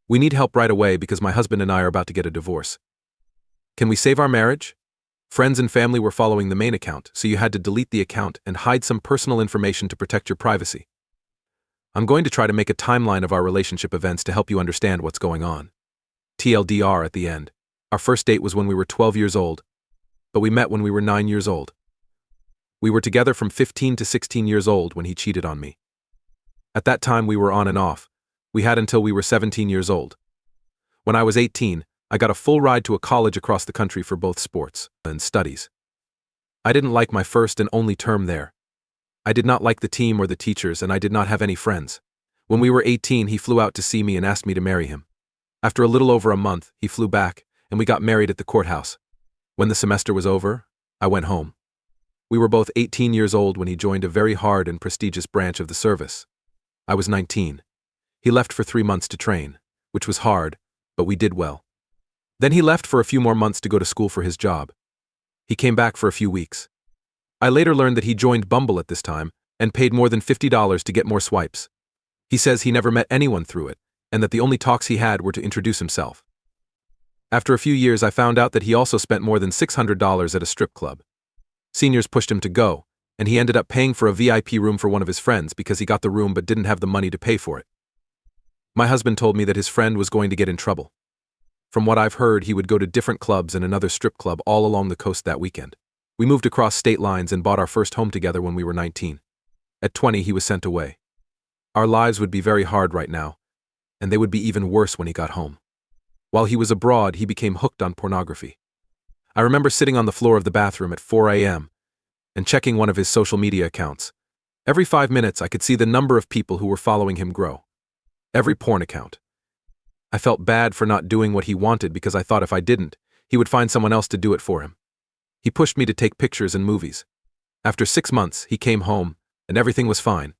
We need help right away because my husband and I are about to get a divorce. Can we save our marriage? Friends and family were following the main account, so you had to delete the account and hide some personal information to protect your privacy. I'm going to try to make a timeline of our relationship events to help you understand what's going on. TLDR at the end. Our first date was when we were 12 years old, but we met when we were 9 years old. We were together from 15 to 16 years old when he cheated on me. At that time we were on and off. We had until we were 17 years old. When I was 18, I got a full ride to a college across the country for both sports and studies. I didn't like my first and only term there. I did not like the team or the teachers, and I did not have any friends. When we were 18, he flew out to see me and asked me to marry him. After a little over a month, he flew back, and we got married at the courthouse. When the semester was over, I went home. We were both 18 years old when he joined a very hard and prestigious branch of the service. I was 19. He left for 3 months to train, which was hard, but we did well. Then he left for a few more months to go to school for his job. He came back for a few weeks. I later learned that he joined Bumble at this time and paid more than $50 to get more swipes. He says he never met anyone through it, and that the only talks he had were to introduce himself. After a few years, I found out that he also spent more than $600 at a strip club. Seniors pushed him to go, and he ended up paying for a VIP room for one of his friends because he got the room but didn't have the money to pay for it. My husband told me that his friend was going to get in trouble. From what I've heard, he would go to different clubs and another strip club all along the coast that weekend. We moved across state lines and bought our first home together when we were 19. At 20, he was sent away. Our lives would be very hard right now, and they would be even worse when he got home. While he was abroad, he became hooked on pornography. I remember sitting on the floor of the bathroom at 4 a.m. and checking one of his social media accounts. Every 5 minutes, I could see the number of people who were following him grow. Every porn account. I felt bad for not doing what he wanted because I thought if I didn't, he would find someone else to do it for him. He pushed me to take pictures and movies. After 6 months, he came home, and everything was fine.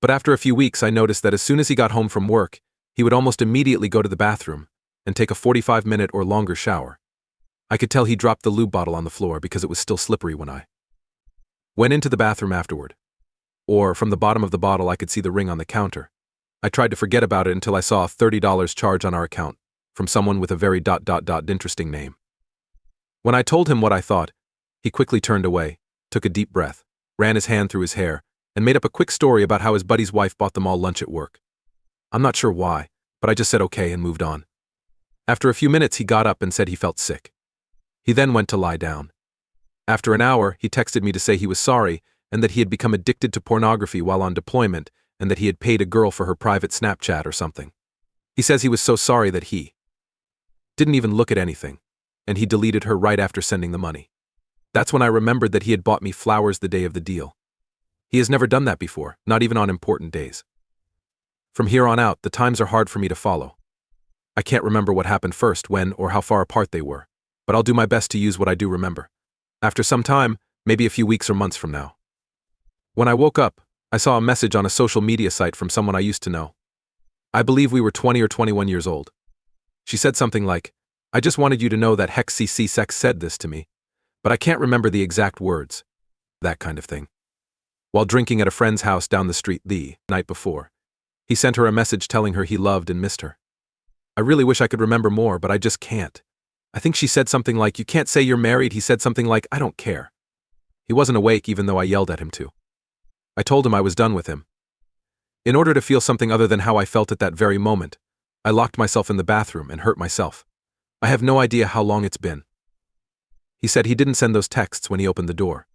But after a few weeks, I noticed that as soon as he got home from work, he would almost immediately go to the bathroom and take a 45-minute or longer shower. I could tell he dropped the lube bottle on the floor because it was still slippery when I went into the bathroom afterward. Or from the bottom of the bottle, I could see the ring on the counter. I tried to forget about it until I saw a $30 charge on our account from someone with a very interesting name. When I told him what I thought, he quickly turned away, took a deep breath, ran his hand through his hair, and made up a quick story about how his buddy's wife bought them all lunch at work. I'm not sure why, but I just said okay and moved on. After a few minutes, he got up and said he felt sick. He then went to lie down. After an hour, he texted me to say he was sorry and that he had become addicted to pornography while on deployment and that he had paid a girl for her private Snapchat or something. He says he was so sorry that he didn't even look at anything, and he deleted her right after sending the money. That's when I remembered that he had bought me flowers the day of the deal. He has never done that before, not even on important days. From here on out, the times are hard for me to follow. I can't remember what happened first, when, or how far apart they were, but I'll do my best to use what I do remember. After some time, maybe a few weeks or months from now. When I woke up, I saw a message on a social media site from someone I used to know. I believe we were 20 or 21 years old. She said something like, "I just wanted you to know that Hex CC Sex said this to me, but I can't remember the exact words." That kind of thing. While drinking at a friend's house down the street the night before, he sent her a message telling her he loved and missed her. I really wish I could remember more, but I just can't. I think she said something like, "You can't say you're married." He said something like, "I don't care." He wasn't awake even though I yelled at him to. I told him I was done with him. In order to feel something other than how I felt at that very moment, I locked myself in the bathroom and hurt myself. I have no idea how long it's been. He said he didn't send those texts when he opened the door.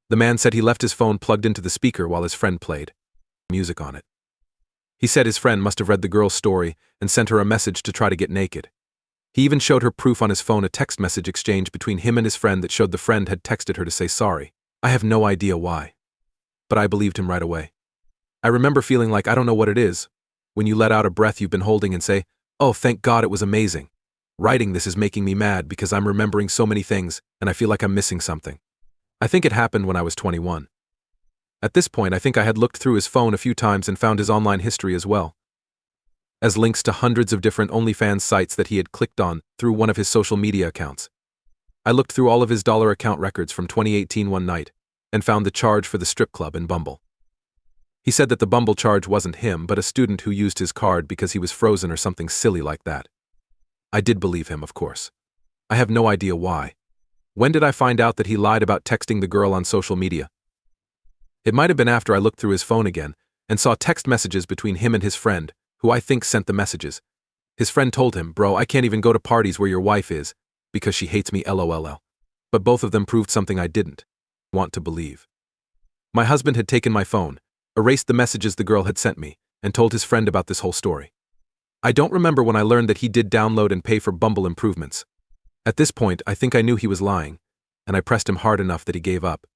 The man said he left his phone plugged into the speaker while his friend played music on it. He said his friend must have read the girl's story and sent her a message to try to get naked. He even showed her proof on his phone, a text message exchange between him and his friend that showed the friend had texted her to say sorry. I have no idea why, but I believed him right away. I remember feeling like I don't know what it is, when you let out a breath you've been holding and say, "Oh, thank God, it was amazing." Writing this is making me mad because I'm remembering so many things and I feel like I'm missing something. I think it happened when I was 21. At this point, I think I had looked through his phone a few times and found his online history as well, as links to hundreds of different OnlyFans sites that he had clicked on through one of his social media accounts. I looked through all of his dollar account records from 2018 one night and found the charge for the strip club and Bumble. He said that the Bumble charge wasn't him, but a student who used his card because he was frozen or something silly like that. I did believe him, of course. I have no idea why. When did I find out that he lied about texting the girl on social media? It might have been after I looked through his phone again and saw text messages between him and his friend, who I think sent the messages. His friend told him, "Bro, I can't even go to parties where your wife is, because she hates me, LOLL. But both of them proved something I didn't want to believe. My husband had taken my phone, erased the messages the girl had sent me, and told his friend about this whole story. I don't remember when I learned that he did download and pay for Bumble improvements. At this point, I think I knew he was lying, and I pressed him hard enough that he gave up.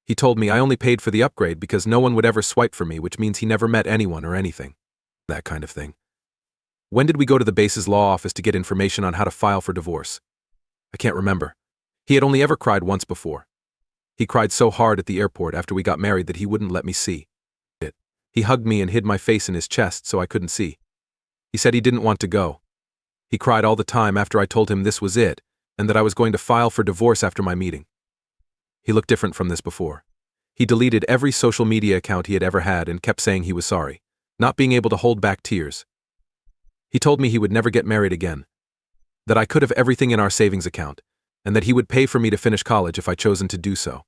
He told me I only paid for the upgrade because no one would ever swipe for me, which means he never met anyone or anything. That kind of thing. When did we go to the base's law office to get information on how to file for divorce? I can't remember. He had only ever cried once before. He cried so hard at the airport after we got married that he wouldn't let me see it. He hugged me and hid my face in his chest so I couldn't see. He said he didn't want to go. He cried all the time after I told him this was it, and that I was going to file for divorce after my meeting. He looked different from this before. He deleted every social media account he had ever had and kept saying he was sorry, not being able to hold back tears. He told me he would never get married again, that I could have everything in our savings account, and that he would pay for me to finish college if I chosen to do so.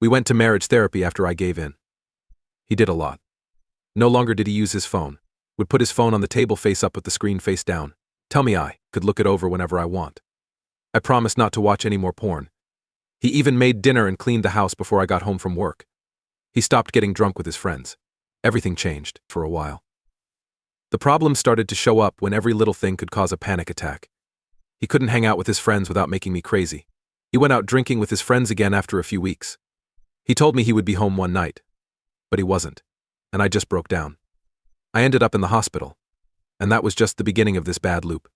We went to marriage therapy after I gave in. He did a lot. No longer did he use his phone, would put his phone on the table face up with the screen face down, tell me I could look it over whenever I want. I promised not to watch any more porn. He even made dinner and cleaned the house before I got home from work. He stopped getting drunk with his friends. Everything changed, for a while. The problems started to show up when every little thing could cause a panic attack. He couldn't hang out with his friends without making me crazy. He went out drinking with his friends again after a few weeks. He told me he would be home one night, but he wasn't, and I just broke down. I ended up in the hospital, and that was just the beginning of this bad loop.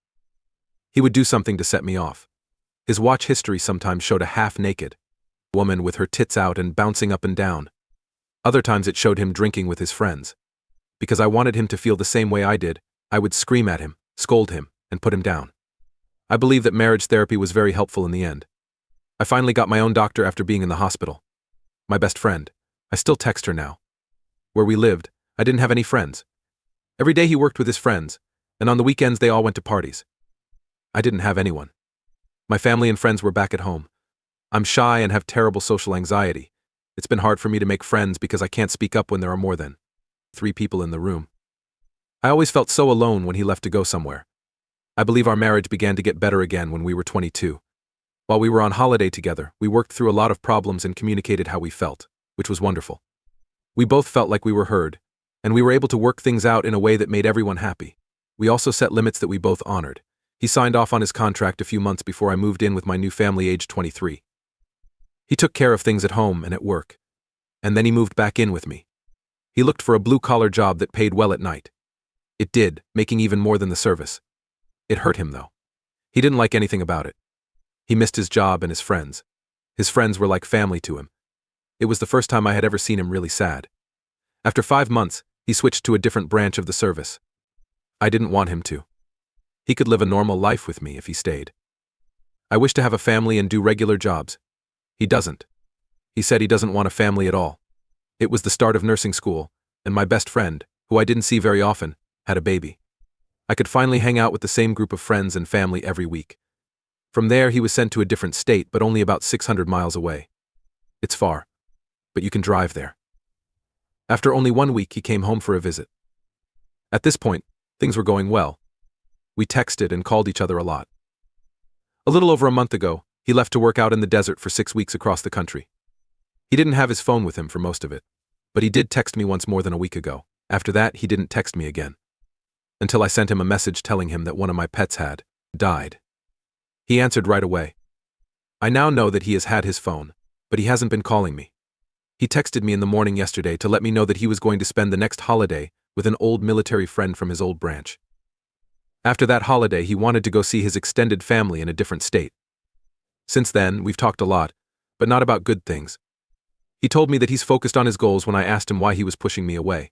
He would do something to set me off. His watch history sometimes showed a half-naked woman with her tits out and bouncing up and down. Other times it showed him drinking with his friends. Because I wanted him to feel the same way I did, I would scream at him, scold him, and put him down. I believe that marriage therapy was very helpful in the end. I finally got my own doctor after being in the hospital. My best friend. I still text her now. Where we lived, I didn't have any friends. Every day he worked with his friends, and on the weekends they all went to parties. I didn't have anyone. My family and friends were back at home. I'm shy and have terrible social anxiety. It's been hard for me to make friends because I can't speak up when there are more than 3 people in the room. I always felt so alone when he left to go somewhere. I believe our marriage began to get better again when we were 22. While we were on holiday together, we worked through a lot of problems and communicated how we felt, which was wonderful. We both felt like we were heard, and we were able to work things out in a way that made everyone happy. We also set limits that we both honored. He signed off on his contract a few months before I moved in with my new family aged 23. He took care of things at home and at work, and then he moved back in with me. He looked for a blue-collar job that paid well at night. It did, making even more than the service. It hurt him, though. He didn't like anything about it. He missed his job and his friends. His friends were like family to him. It was the first time I had ever seen him really sad. After 5 months, he switched to a different branch of the service. I didn't want him to. He could live a normal life with me if he stayed. I wish to have a family and do regular jobs. He doesn't. He said he doesn't want a family at all. It was the start of nursing school, and my best friend, who I didn't see very often, had a baby. I could finally hang out with the same group of friends and family every week. From there, he was sent to a different state, but only about 600 miles away. It's far, but you can drive there. After only 1 week, he came home for a visit. At this point, things were going well. We texted and called each other a lot. A little over a month ago, he left to work out in the desert for 6 weeks across the country. He didn't have his phone with him for most of it, but he did text me once more than a week ago. After that, he didn't text me again. Until I sent him a message telling him that one of my pets had died. He answered right away. I now know that he has had his phone, but he hasn't been calling me. He texted me in the morning yesterday to let me know that he was going to spend the next holiday with an old military friend from his old branch. After that holiday, he wanted to go see his extended family in a different state. Since then, we've talked a lot, but not about good things. He told me that he's focused on his goals when I asked him why he was pushing me away.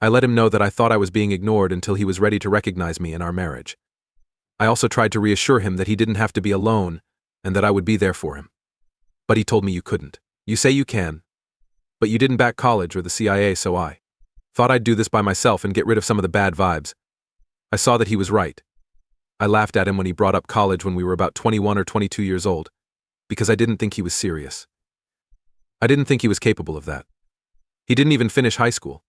I let him know that I thought I was being ignored until he was ready to recognize me in our marriage. I also tried to reassure him that he didn't have to be alone and that I would be there for him. But he told me you couldn't. You say you can. But you didn't back college or the CIA, so I thought I'd do this by myself and get rid of some of the bad vibes. I saw that he was right. I laughed at him when he brought up college when we were about 21 or 22 years old, because I didn't think he was serious. I didn't think he was capable of that. He didn't even finish high school.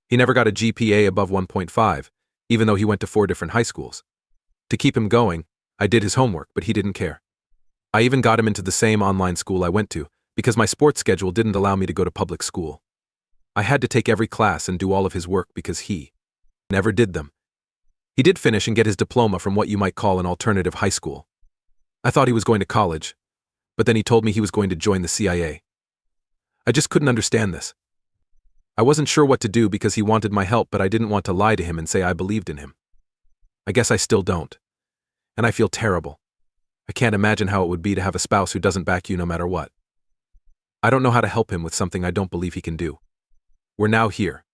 He never got a GPA above 1.5, even though he went to 4 different high schools. To keep him going, I did his homework, but he didn't care. I even got him into the same online school I went to, because my sports schedule didn't allow me to go to public school. I had to take every class and do all of his work because he never did them. He did finish and get his diploma from what you might call an alternative high school. I thought he was going to college, but then he told me he was going to join the CIA. I just couldn't understand this. I wasn't sure what to do because he wanted my help, but I didn't want to lie to him and say I believed in him. I guess I still don't. And I feel terrible. I can't imagine how it would be to have a spouse who doesn't back you no matter what. I don't know how to help him with something I don't believe he can do. We're now here.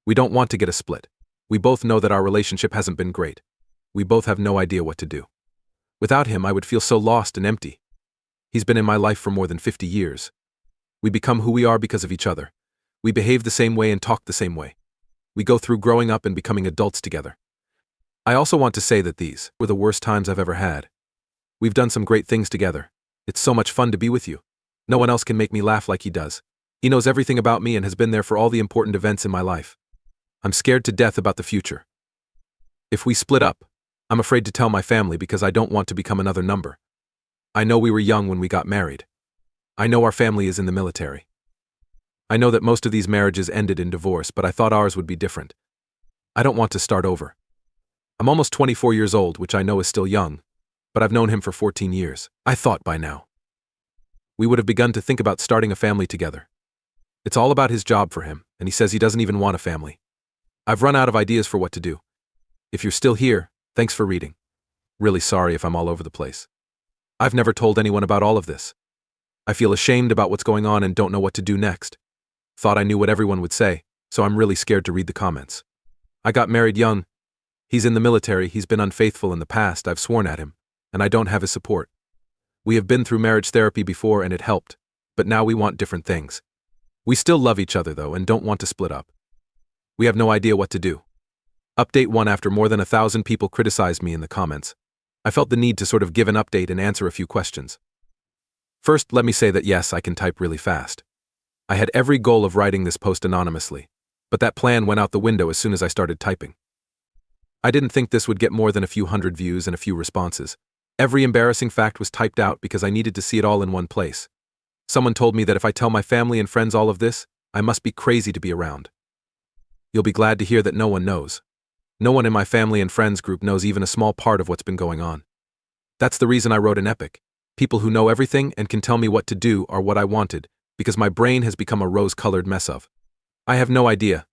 We don't want to get a split. We both know that our relationship hasn't been great. We both have no idea what to do. Without him, I would feel so lost and empty. He's been in my life for more than 50 years. We become who we are because of each other. We behave the same way and talk the same way. We go through growing up and becoming adults together. I also want to say that these were the worst times I've ever had. We've done some great things together. It's so much fun to be with you. No one else can make me laugh like he does. He knows everything about me and has been there for all the important events in my life. I'm scared to death about the future. If we split up, I'm afraid to tell my family because I don't want to become another number. I know we were young when we got married. I know our family is in the military. I know that most of these marriages ended in divorce, but I thought ours would be different. I don't want to start over. I'm almost 24 years old, which I know is still young, but I've known him for 14 years. I thought by now we would have begun to think about starting a family together. It's all about his job for him, and he says he doesn't even want a family. I've run out of ideas for what to do. If you're still here, thanks for reading. Really sorry if I'm all over the place. I've never told anyone about all of this. I feel ashamed about what's going on and don't know what to do next. Thought I knew what everyone would say, so I'm really scared to read the comments. I got married young. He's in the military, he's been unfaithful in the past, I've sworn at him, and I don't have his support. We have been through marriage therapy before and it helped, but now we want different things. We still love each other though and don't want to split up. We have no idea what to do. Update 1. After more than 1,000 people criticized me in the comments, I felt the need to sort of give an update and answer a few questions. First, let me say that yes, I can type really fast. I had every goal of writing this post anonymously, but that plan went out the window as soon as I started typing. I didn't think this would get more than a few hundred views and a few responses. Every embarrassing fact was typed out because I needed to see it all in one place. Someone told me that if I tell my family and friends all of this, I must be crazy to be around. You'll be glad to hear that no one knows. No one in my family and friends group knows even a small part of what's been going on. That's the reason I wrote an epic. People who know everything and can tell me what to do are what I wanted, because my brain has become a rose-colored mess of. I have no idea.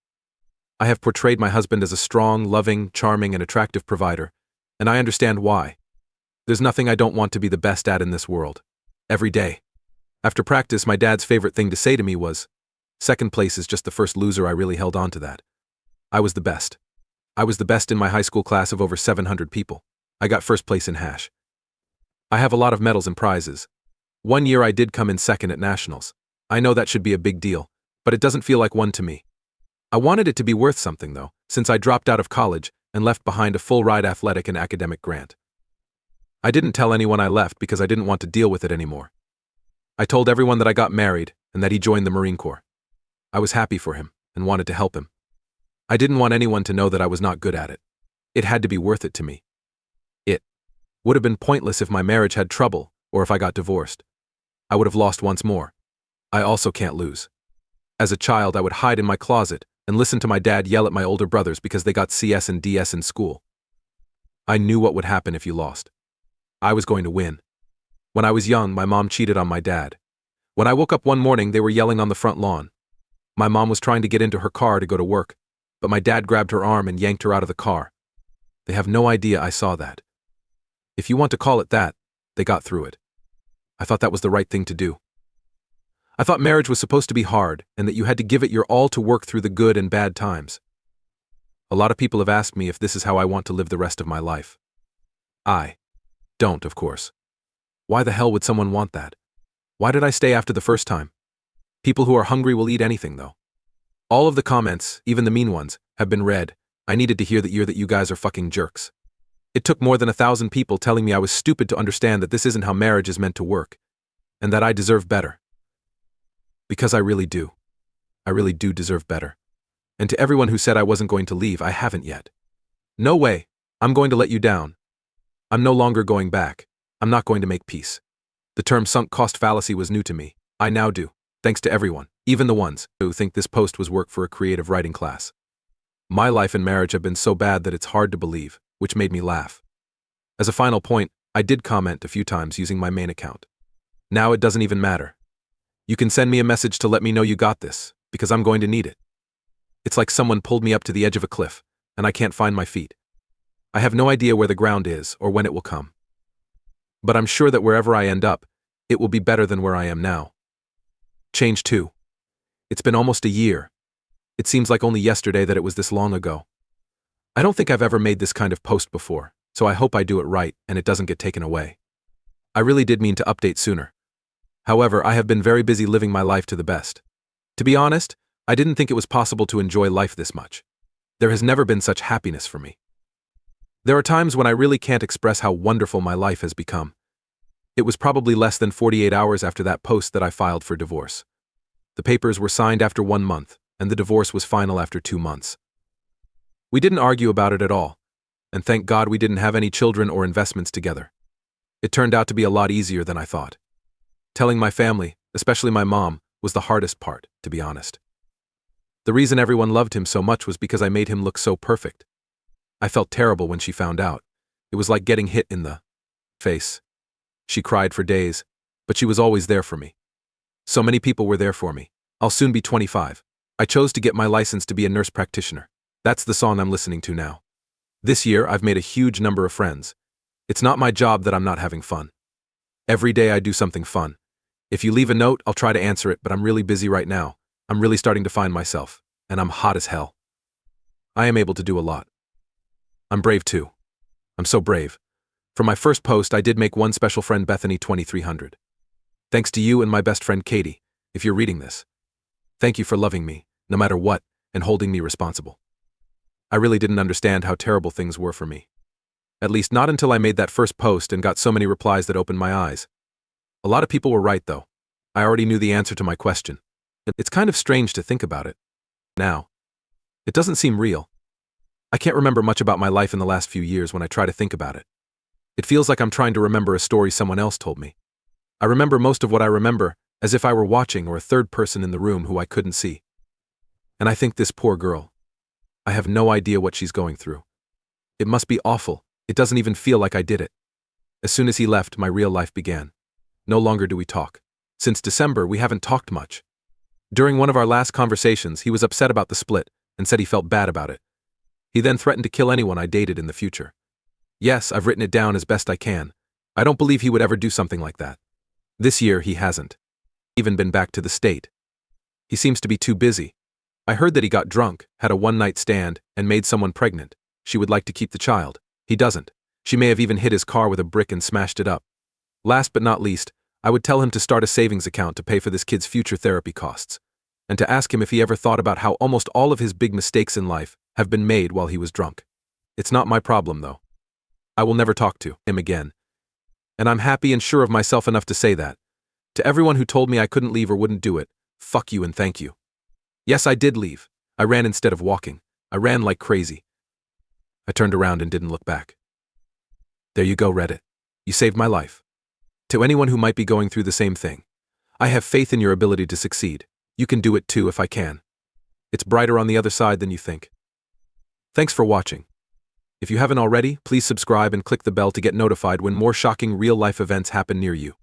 I have portrayed my husband as a strong, loving, charming, and attractive provider, and I understand why. There's nothing I don't want to be the best at in this world. Every day. After practice, my dad's favorite thing to say to me was, "Second place is just the first loser." I really held on to that. I was the best. I was the best in my high school class of over 700 people. I got first place in hash. I have a lot of medals and prizes. One year I did come in second at nationals. I know that should be a big deal, but it doesn't feel like one to me. I wanted it to be worth something though, since I dropped out of college and left behind a full-ride athletic and academic grant. I didn't tell anyone I left because I didn't want to deal with it anymore. I told everyone that I got married and that he joined the Marine Corps. I was happy for him and wanted to help him. I didn't want anyone to know that I was not good at it. It had to be worth it to me. It would have been pointless if my marriage had trouble or if I got divorced. I would have lost once more. I also can't lose. As a child, I would hide in my closet and listen to my dad yell at my older brothers because they got CS and DS in school. I knew what would happen if you lost. I was going to win. When I was young, my mom cheated on my dad. When I woke up one morning, they were yelling on the front lawn. My mom was trying to get into her car to go to work, but my dad grabbed her arm and yanked her out of the car. They have no idea I saw that. If you want to call it that, they got through it. I thought that was the right thing to do. I thought marriage was supposed to be hard and that you had to give it your all to work through the good and bad times. A lot of people have asked me if this is how I want to live the rest of my life. I don't, of course. Why the hell would someone want that? Why did I stay after the first time? People who are hungry will eat anything, though. All of the comments, even the mean ones, have been read. I needed to hear that you guys are fucking jerks. It took more than 1,000 people telling me I was stupid to understand that this isn't how marriage is meant to work, and that I deserve better. Because I really do. I really do deserve better. And to everyone who said I wasn't going to leave, I haven't yet. No way. I'm going to let you down. I'm no longer going back. I'm not going to make peace. The term sunk cost fallacy was new to me. I now do. Thanks to everyone, even the ones who think this post was work for a creative writing class. My life and marriage have been so bad that it's hard to believe, which made me laugh. As a final point, I did comment a few times using my main account. Now it doesn't even matter. You can send me a message to let me know you got this, because I'm going to need it. It's like someone pulled me up to the edge of a cliff, and I can't find my feet. I have no idea where the ground is or when it will come. But I'm sure that wherever I end up, it will be better than where I am now. Change 2. It's been almost a year. It seems like only yesterday that it was this long ago. I don't think I've ever made this kind of post before, so I hope I do it right and it doesn't get taken away. I really did mean to update sooner. However, I have been very busy living my life to the best. To be honest, I didn't think it was possible to enjoy life this much. There has never been such happiness for me. There are times when I really can't express how wonderful my life has become. It was probably less than 48 hours after that post that I filed for divorce. The papers were signed after 1 month, and the divorce was final after 2 months. We didn't argue about it at all, and thank God we didn't have any children or investments together. It turned out to be a lot easier than I thought. Telling my family, especially my mom, was the hardest part, to be honest. The reason everyone loved him so much was because I made him look so perfect. I felt terrible when she found out. It was like getting hit in the face. She cried for days, but she was always there for me. So many people were there for me. I'll soon be 25. I chose to get my license to be a nurse practitioner. That's the song I'm listening to now. This year, I've made a huge number of friends. It's not my job that I'm not having fun. Every day I do something fun. If you leave a note, I'll try to answer it, but I'm really busy right now. I'm really starting to find myself, and I'm hot as hell. I am able to do a lot. I'm brave too. I'm so brave. For my first post, I did make one special friend Bethany 2300. Thanks to you and my best friend Katie, if you're reading this. Thank you for loving me, no matter what, and holding me responsible. I really didn't understand how terrible things were for me. At least not until I made that first post and got so many replies that opened my eyes. A lot of people were right though. I already knew the answer to my question. It's kind of strange to think about it now. It doesn't seem real. I can't remember much about my life in the last few years when I try to think about it. It feels like I'm trying to remember a story someone else told me. I remember most of what I remember as if I were watching or a third person in the room who I couldn't see. And I think this poor girl. I have no idea what she's going through. It must be awful. It doesn't even feel like I did it. As soon as he left, my real life began. No longer do we talk. Since December, we haven't talked much. During one of our last conversations, he was upset about the split and said he felt bad about it. He then threatened to kill anyone I dated in the future. Yes, I've written it down as best I can. I don't believe he would ever do something like that. This year, he hasn't even been back to the state. He seems to be too busy. I heard that he got drunk, had a one-night stand, and made someone pregnant. She would like to keep the child. He doesn't. She may have even hit his car with a brick and smashed it up. Last but not least, I would tell him to start a savings account to pay for this kid's future therapy costs, and to ask him if he ever thought about how almost all of his big mistakes in life have been made while he was drunk. It's not my problem, though. I will never talk to him again. And I'm happy and sure of myself enough to say that. To everyone who told me I couldn't leave or wouldn't do it, fuck you and thank you. Yes, I did leave. I ran instead of walking. I ran like crazy. I turned around and didn't look back. There you go, Reddit. You saved my life. To anyone who might be going through the same thing, I have faith in your ability to succeed. You can do it too if I can. It's brighter on the other side than you think. Thanks for watching. If you haven't already, please subscribe and click the bell to get notified when more shocking real-life events happen near you.